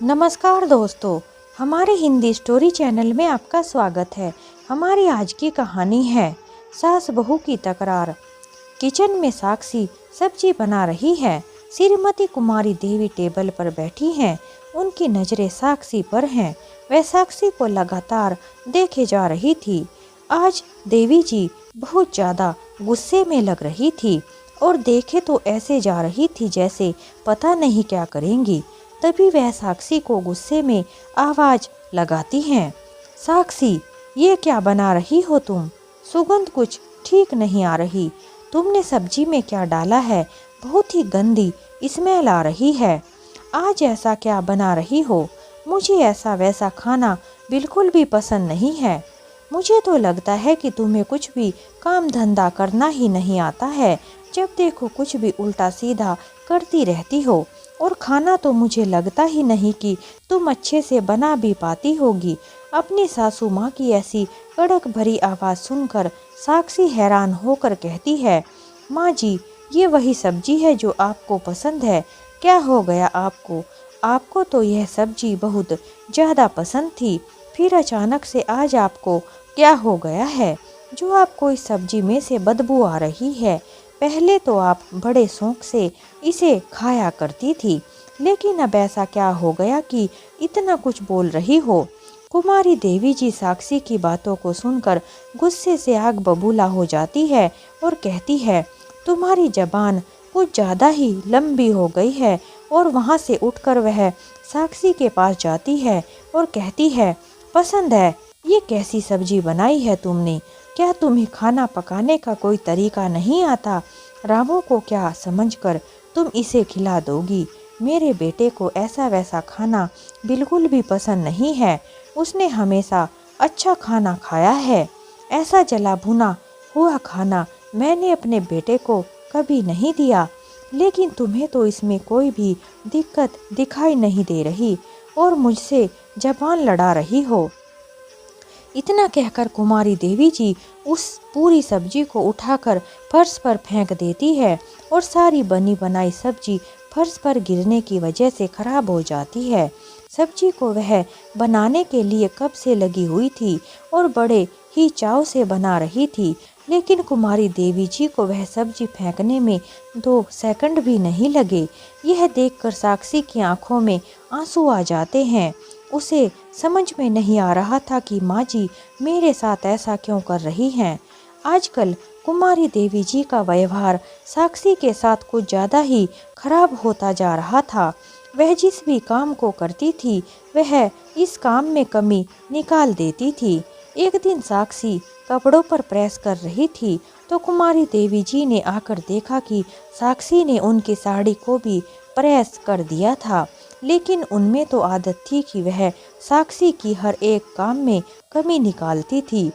नमस्कार दोस्तों, हमारे हिंदी स्टोरी चैनल में आपका स्वागत है। हमारी आज की कहानी है सास बहू की तकरार। किचन में साक्षी सब्जी बना रही है। श्रीमती कुमारी देवी टेबल पर बैठी हैं। उनकी नज़रें साक्षी पर हैं। वह साक्षी को लगातार देखे जा रही थी। आज देवी जी बहुत ज़्यादा गुस्से में लग रही थी और देखे तो ऐसे जा रही थी जैसे पता नहीं क्या करेंगी। तभी वह साक्षी को गुस्से में आवाज लगाती हैं। साक्षी, ये क्या बना रही हो तुम? सुगंध कुछ ठीक नहीं आ रही। तुमने सब्जी में क्या डाला है? बहुत ही गंदी स्मेल आ रही है। आज ऐसा क्या बना रही हो? मुझे ऐसा वैसा खाना बिल्कुल भी पसंद नहीं है। मुझे तो लगता है कि तुम्हें कुछ भी काम धंधा करना ही नहीं आता है। जब देखो कुछ भी उल्टा सीधा करती रहती हो और खाना तो मुझे लगता ही नहीं कि तुम अच्छे से बना भी पाती होगी। अपनी सासू माँ की ऐसी कड़क भरी आवाज़ सुनकर साक्षी हैरान होकर कहती है, माँ जी, ये वही सब्जी है जो आपको पसंद है। क्या हो गया आपको? आपको तो यह सब्जी बहुत ज़्यादा पसंद थी, फिर अचानक से आज आपको क्या हो गया है जो आपको इस सब्जी में से बदबू आ रही है? पहले तो आप बड़े शौक से इसे खाया करती थी, लेकिन अब ऐसा क्या हो गया कि इतना कुछ बोल रही हो? कुमारी देवी जी साक्षी की बातों को सुनकर गुस्से से आग बबूला हो जाती है और कहती है, तुम्हारी जबान कुछ ज़्यादा ही लंबी हो गई है। और वहाँ से उठकर वह साक्षी के पास जाती है और कहती है, पसंद है? ये कैसी सब्जी बनाई है तुमने? क्या तुम्हें खाना पकाने का कोई तरीका नहीं आता? रामू को क्या समझकर तुम इसे खिला दोगी? मेरे बेटे को ऐसा वैसा खाना बिल्कुल भी पसंद नहीं है। उसने हमेशा अच्छा खाना खाया है। ऐसा जला भुना हुआ खाना मैंने अपने बेटे को कभी नहीं दिया। लेकिन तुम्हें तो इसमें कोई भी दिक्कत दिखाई नहीं दे रही और मुझसे जबान लड़ा रही हो। इतना कहकर कुमारी देवी जी उस पूरी सब्जी को उठाकर फर्श पर फेंक देती है और सारी बनी बनाई सब्जी फर्श पर गिरने की वजह से खराब हो जाती है। सब्जी को वह बनाने के लिए कब से लगी हुई थी और बड़े ही चाव से बना रही थी, लेकिन कुमारी देवी जी को वह सब्जी फेंकने में 2 सेकंड भी नहीं लगे। यह देखकर साक्षी की आंखों में आंसू आ जाते हैं। उसे समझ में नहीं आ रहा था कि माँ जी मेरे साथ ऐसा क्यों कर रही हैं। आजकल कुमारी देवी जी का व्यवहार साक्षी के साथ कुछ ज़्यादा ही खराब होता जा रहा था। वह जिस भी काम को करती थी वह इस काम में कमी निकाल देती थी। एक दिन साक्षी कपड़ों पर प्रेस कर रही थी तो कुमारी देवी जी ने आकर देखा कि साक्षी ने उनकी साड़ी को भी प्रेस कर दिया था, लेकिन उनमें तो आदत थी कि वह साक्षी की हर एक काम में कमी निकालती थी।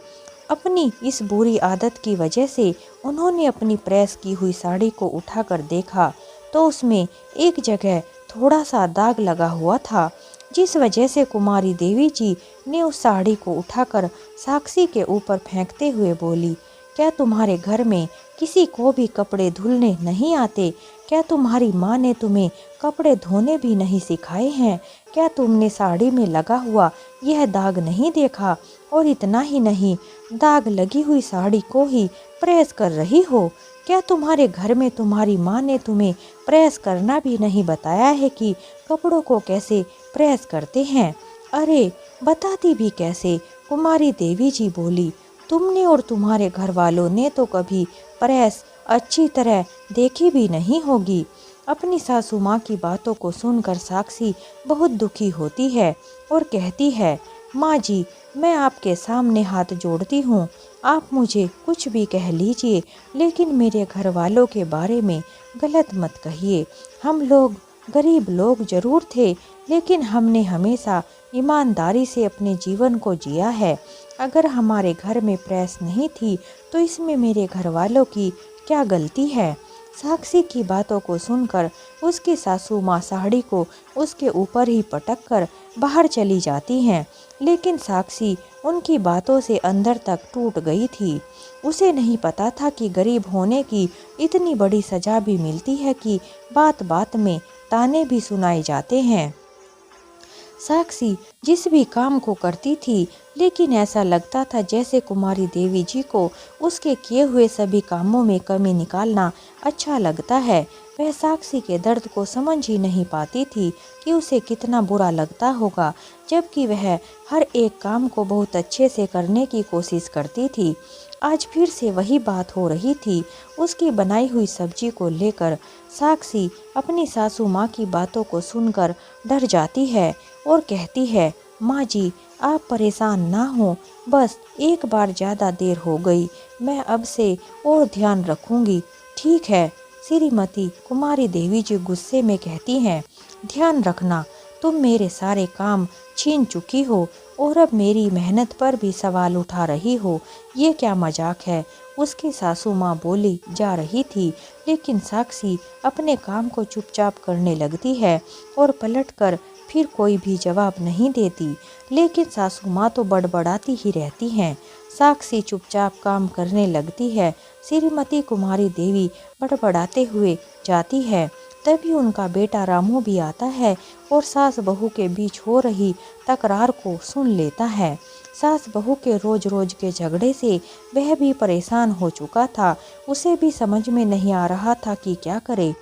अपनी इस बुरी आदत की वजह से उन्होंने अपनी प्रेस की हुई साड़ी को उठाकर देखा तो उसमें एक जगह थोड़ा सा दाग लगा हुआ था, जिस वजह से कुमारी देवी जी ने उस साड़ी को उठाकर साक्षी के ऊपर फेंकते हुए बोली, क्या तुम्हारे घर में किसी को भी कपड़े धुलने नहीं आते? क्या तुम्हारी माँ ने तुम्हें कपड़े धोने भी नहीं सिखाए हैं? क्या तुमने साड़ी में लगा हुआ यह दाग नहीं देखा? और इतना ही नहीं, दाग लगी हुई साड़ी को ही प्रेस कर रही हो। क्या तुम्हारे घर में तुम्हारी माँ ने तुम्हें प्रेस करना भी नहीं बताया है कि कपड़ों को कैसे प्रेस करते हैं? अरे बताती भी कैसे? कुमारी देवी जी बोली, तुमने और तुम्हारे घर वालों ने तो कभी प्रेस अच्छी तरह देखी भी नहीं होगी। अपनी सासू माँ की बातों को सुनकर साक्षी बहुत दुखी होती है और कहती है, माँ जी, मैं आपके सामने हाथ जोड़ती हूँ, आप मुझे कुछ भी कह लीजिए, लेकिन मेरे घर वालों के बारे में गलत मत कहिए। हम लोग गरीब लोग जरूर थे, लेकिन हमने हमेशा ईमानदारी से अपने जीवन को जिया है। अगर हमारे घर में प्रेस नहीं थी तो इसमें मेरे घर वालों की क्या गलती है? साक्षी की बातों को सुनकर उसकी सासू माँ साड़ी को उसके ऊपर ही पटक कर बाहर चली जाती हैं, लेकिन साक्षी उनकी बातों से अंदर तक टूट गई थी। उसे नहीं पता था कि गरीब होने की इतनी बड़ी सजा भी मिलती है कि बात बात में ताने भी सुनाए जाते हैं। साक्षी जिस भी काम को करती थी, लेकिन ऐसा लगता था जैसे कुमारी देवी जी को उसके किए हुए सभी कामों में कमी निकालना अच्छा लगता है। वह साक्षी के दर्द को समझ ही नहीं पाती थी कि उसे कितना बुरा लगता होगा, जबकि वह हर एक काम को बहुत अच्छे से करने की कोशिश करती थी। आज फिर से वही बात हो रही थी। उसकी बनाई हुई सब्जी को लेकर साक्षी अपनी सासू माँ की बातों को सुनकर डर जाती है और कहती है, माँ जी आप परेशान ना हो, बस एक बार ज़्यादा देर हो गई, मैं अब से और ध्यान रखूंगी। ठीक है श्रीमती, कुमारी देवी जी गुस्से में कहती हैं, ध्यान रखना, तुम मेरे सारे काम छीन चुकी हो और अब मेरी मेहनत पर भी सवाल उठा रही हो, ये क्या मजाक है। उसकी सासू माँ बोली जा रही थी, लेकिन साक्षी अपने काम को चुपचाप करने लगती है और पलटकर फिर कोई भी जवाब नहीं देती। लेकिन सासू माँ तो बड़बड़ाती ही रहती हैं। साक्षी चुपचाप काम करने लगती है। श्रीमती कुमारी देवी बड़बड़ाते हुए जाती है। तभी उनका बेटा रामू भी आता है और सास बहू के बीच हो रही तकरार को सुन लेता है। सास बहू के रोज रोज के झगड़े से वह भी परेशान हो चुका था। उसे भी समझ में नहीं आ रहा था कि क्या करे।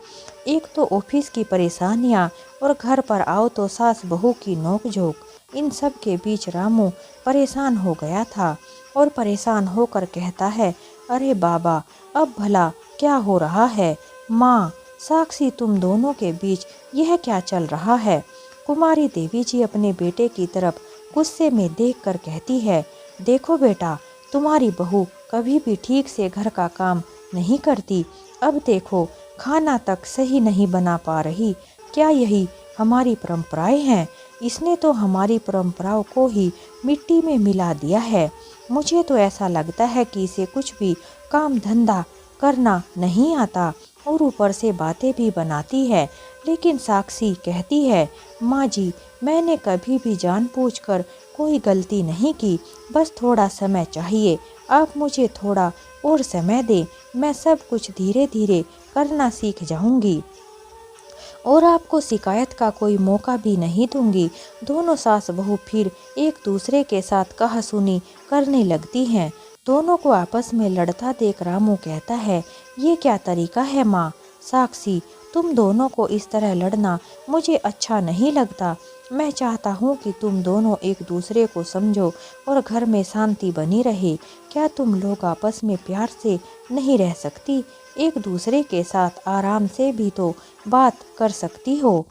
एक तो ऑफिस की परेशानियां और घर पर आओ तो सास बहू की नोकझोंक, इन सब के बीच रामू परेशान हो गया था और परेशान होकर कहता है, अरे बाबा अब भला क्या हो रहा है। माँ, साक्षी तुम दोनों के बीच यह क्या चल रहा है। कुमारी देवी जी अपने बेटे की तरफ गुस्से में देखकर कहती है, देखो बेटा, तुम्हारी बहू कभी भी ठीक से घर का काम नहीं करती। अब देखो खाना तक सही नहीं बना पा रही। क्या यही हमारी परंपराएं हैं। इसने तो हमारी परंपराओं को ही मिट्टी में मिला दिया है। मुझे तो ऐसा लगता है कि इसे कुछ भी काम धंधा करना नहीं आता और ऊपर से बातें भी बनाती है। लेकिन साक्षी कहती है, माँ जी, मैंने कभी भी जानबूझकर कोई गलती नहीं की, बस थोड़ा समय चाहिए। आप मुझे थोड़ा और समय दें, मैं सब कुछ धीरे धीरे करना सीख जाऊंगी और आपको शिकायत का कोई मौका भी नहीं दूंगी। दोनों सास बहू फिर एक दूसरे के साथ कहासुनी करने लगती हैं। दोनों को आपस में लड़ता देख रामू कहता है, ये क्या तरीका है माँ। साक्षी, तुम दोनों को इस तरह लड़ना मुझे अच्छा नहीं लगता। मैं चाहता हूँ कि तुम दोनों एक दूसरे को समझो और घर में शांति बनी रहे। क्या तुम लोग आपस में प्यार से नहीं रह सकती। एक दूसरे के साथ आराम से भी तो बात कर सकती हो।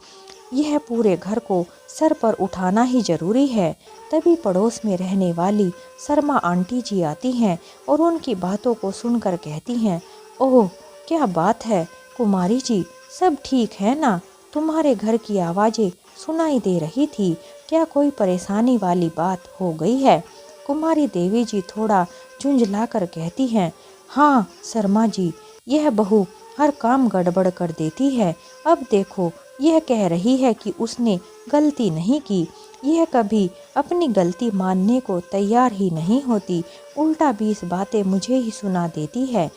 यह पूरे घर को सर पर उठाना ही जरूरी है। तभी पड़ोस में रहने वाली शर्मा आंटी जी आती हैं और उनकी बातों को सुनकर कहती हैं, ओह क्या बात है कुमारी जी, सब ठीक है ना। तुम्हारे घर की आवाज़ें सुनाई दे रही थी, क्या कोई परेशानी वाली बात हो गई है। कुमारी देवी जी थोड़ा झुंझलाकर कहती हैं, हाँ शर्मा जी, यह बहू हर काम गड़बड़ कर देती है। अब देखो यह कह रही है कि उसने गलती नहीं की। यह कभी अपनी गलती मानने को तैयार ही नहीं होती, उल्टा 20 बातें मुझे ही सुना देती है।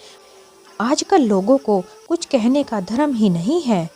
आजकल लोगों को कुछ कहने का धर्म ही नहीं है।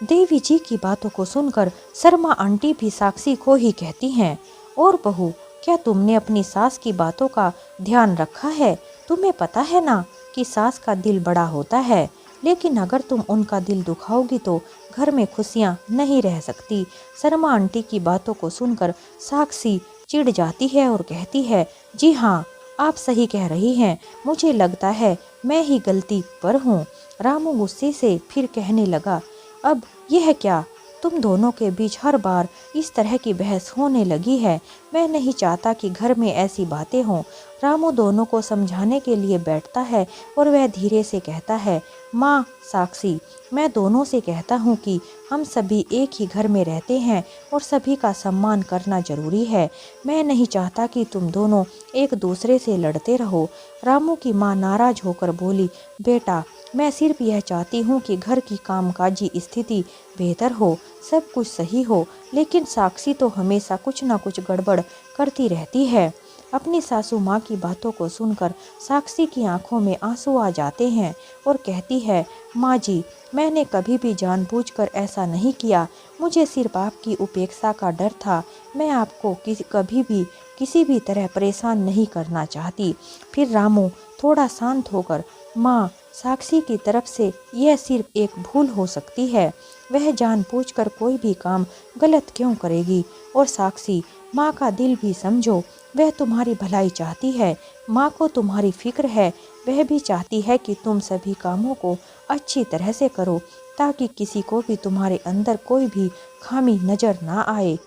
देवी जी की बातों को सुनकर शर्मा आंटी भी साक्षी को ही कहती हैं, और बहू, क्या तुमने अपनी सास की बातों का ध्यान रखा है। तुम्हें पता है ना कि सास का दिल बड़ा होता है, लेकिन अगर तुम उनका दिल दुखाओगी तो घर में खुशियां नहीं रह सकती। शर्मा आंटी की बातों को सुनकर साक्षी चिढ़ जाती है और कहती है, जी हाँ आप सही कह रही हैं, मुझे लगता है मैं ही गलती पर हूँ। रामू गुस्से से फिर कहने लगा, अब यह क्या, तुम दोनों के बीच हर बार इस तरह की बहस होने लगी है। मैं नहीं चाहता कि घर में ऐसी बातें हों। रामू दोनों को समझाने के लिए बैठता है और वह धीरे से कहता है, माँ साक्षी, मैं दोनों से कहता हूँ कि हम सभी एक ही घर में रहते हैं और सभी का सम्मान करना जरूरी है। मैं नहीं चाहता कि तुम दोनों एक दूसरे से लड़ते रहो। रामू की माँ नाराज होकर बोली, बेटा, मैं सिर्फ यह चाहती हूँ कि घर की कामकाजी स्थिति बेहतर हो, सब कुछ सही हो, लेकिन साक्षी तो हमेशा कुछ ना कुछ गड़बड़ करती रहती है। अपनी सासू माँ की बातों को सुनकर साक्षी की आंखों में आंसू आ जाते हैं और कहती है, माँ जी, मैंने कभी भी जानबूझकर ऐसा नहीं किया। मुझे सिर्फ आपकी उपेक्षा का डर था। मैं आपको कभी भी किसी भी तरह परेशान नहीं करना चाहती। फिर रामू थोड़ा शांत होकर, माँ, साक्षी की तरफ से यह सिर्फ एक भूल हो सकती है। वह जानबूझकर कोई भी काम गलत क्यों करेगी? और साक्षी, माँ का दिल भी समझो, वह तुम्हारी भलाई चाहती है। माँ को तुम्हारी फिक्र है। वह भी चाहती है कि तुम सभी कामों को अच्छी तरह से करो, ताकि किसी को भी तुम्हारे अंदर कोई भी खामी नजर ना आए।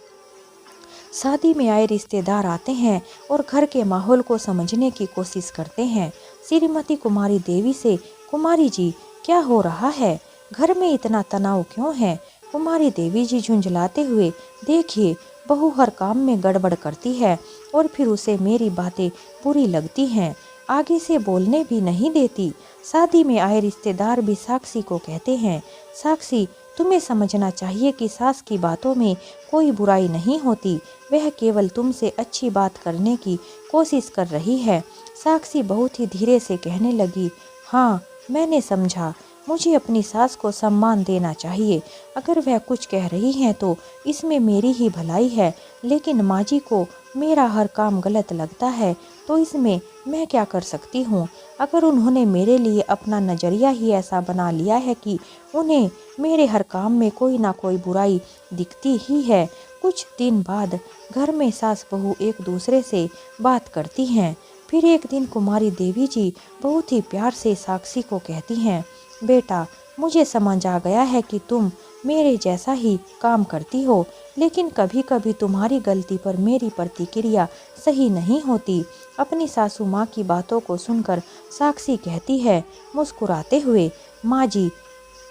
शादी में आए रिश्तेदार आते हैं और घर के माहौल को समझने की कोशिश करते हैं। श्रीमती कुमारी देवी से, कुमारी जी, क्या हो रहा है? घर में इतना तनाव क्यों है? कुमारी देवी जी झुंझलाते हुए, देखिए, बहू हर काम में गड़बड़ करती है और फिर उसे मेरी बातें बुरी लगती हैं, आगे से बोलने भी नहीं देती। शादी में आए रिश्तेदार भी साक्षी को कहते हैं, साक्षी, तुम्हें समझना चाहिए कि सास की बातों में कोई बुराई नहीं होती। वह केवल तुमसे अच्छी बात करने की कोशिश कर रही है। साक्षी बहुत ही धीरे से कहने लगी, हाँ, मैंने समझा। मुझे अपनी सास को सम्मान देना चाहिए। अगर वह कुछ कह रही हैं तो इसमें मेरी ही भलाई है। लेकिन माँ जी को मेरा हर काम गलत लगता है, तो इसमें मैं क्या कर सकती हूँ? अगर उन्होंने मेरे लिए अपना नज़रिया ही ऐसा बना लिया है कि उन्हें मेरे हर काम में कोई ना कोई बुराई दिखती ही है। कुछ दिन बाद घर में सास बहू एक दूसरे से बात करती हैं। फिर एक दिन कुमारी देवी जी बहुत ही प्यार से साक्षी को कहती हैं, बेटा, मुझे समझ आ गया है कि तुम मेरे जैसा ही काम करती हो, लेकिन कभी कभी तुम्हारी गलती पर मेरी प्रतिक्रिया सही नहीं होती। अपनी सासू माँ की बातों को सुनकर साक्षी कहती है मुस्कुराते हुए, माँ जी,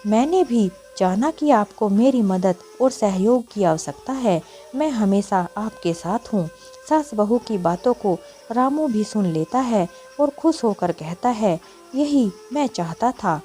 मैंने भी जाना कि आपको मेरी मदद और सहयोग की आवश्यकता है। मैं हमेशा आपके साथ हूँ। सास बहू की बातों को रामू भी सुन लेता है और खुश होकर कहता है, यही मैं चाहता था।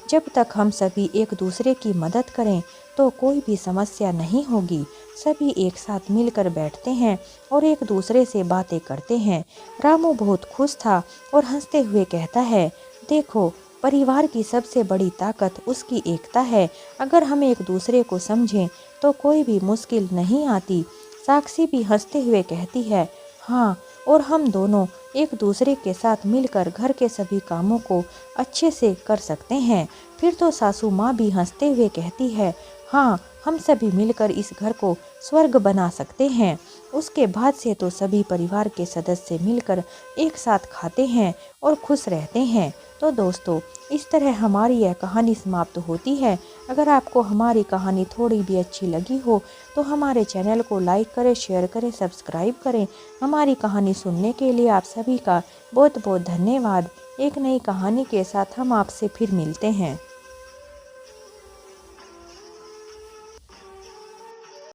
जब तक हम सभी एक दूसरे की मदद करें तो कोई भी समस्या नहीं होगी। सभी एक साथ मिलकर बैठते हैं और एक दूसरे से बातें करते हैं। रामू बहुत खुश था और हंसते हुए कहता है, देखो, परिवार की सबसे बड़ी ताकत उसकी एकता है। अगर हम एक दूसरे को समझें तो कोई भी मुश्किल नहीं आती। साक्षी भी हंसते हुए कहती है, हाँ, और हम दोनों एक दूसरे के साथ मिलकर घर के सभी कामों को अच्छे से कर सकते हैं। फिर तो सासू माँ भी हंसते हुए कहती है, हाँ, हम सभी मिलकर इस घर को स्वर्ग बना सकते हैं। उसके बाद से तो सभी परिवार के सदस्य मिलकर एक साथ खाते हैं और खुश रहते हैं। तो दोस्तों, इस तरह हमारी यह कहानी समाप्त होती है। अगर आपको हमारी कहानी थोड़ी भी अच्छी लगी हो तो हमारे चैनल को लाइक करें, शेयर करें, सब्सक्राइब करें। हमारी कहानी सुनने के लिए आप सभी का बहुत बहुत धन्यवाद। एक नई कहानी के साथ हम आपसे फिर मिलते हैं।